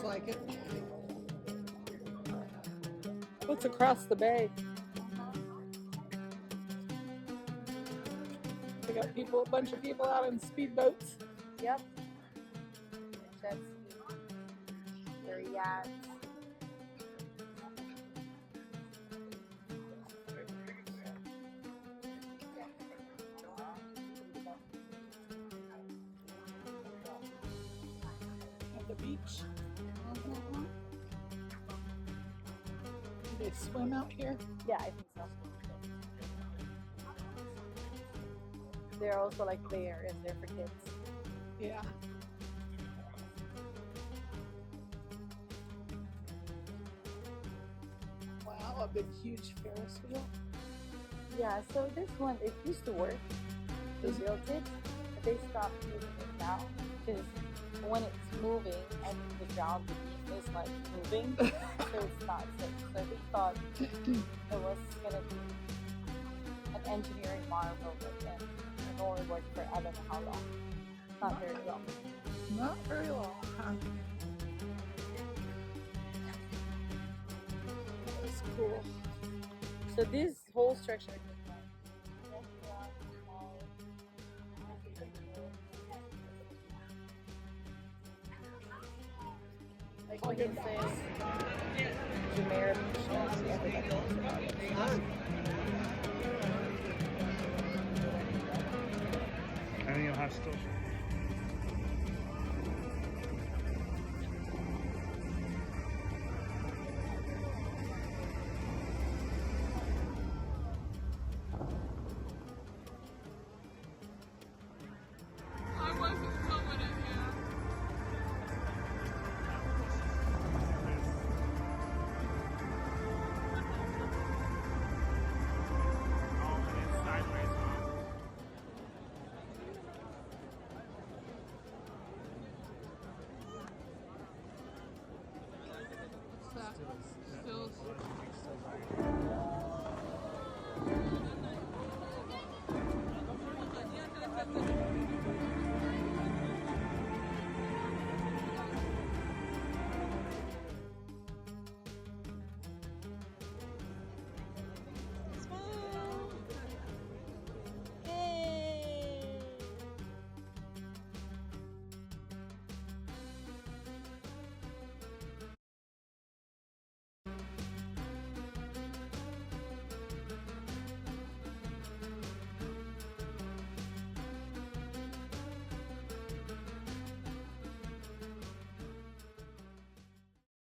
like it. What's across the bay? We got people, a bunch of people out in speedboats. Yep. Jet ski. Their yachts. At the beach. Do they swim out here? Yeah, I think so. They're also like play areas there for kids. Yeah. Wow, a big, huge Ferris wheel. Yeah, so this one, it used to work. They built it, but they stopped using it now because when it's moving and the ground beneath is like moving, so it's not safe. So they thought it was gonna be an engineering marvel, but then it only worked for I don't know how long. Not very long. Not very long, huh? That was cool. So this whole structure. Like when you say Jumeirah Beach, everybody knows about it. Any hostels?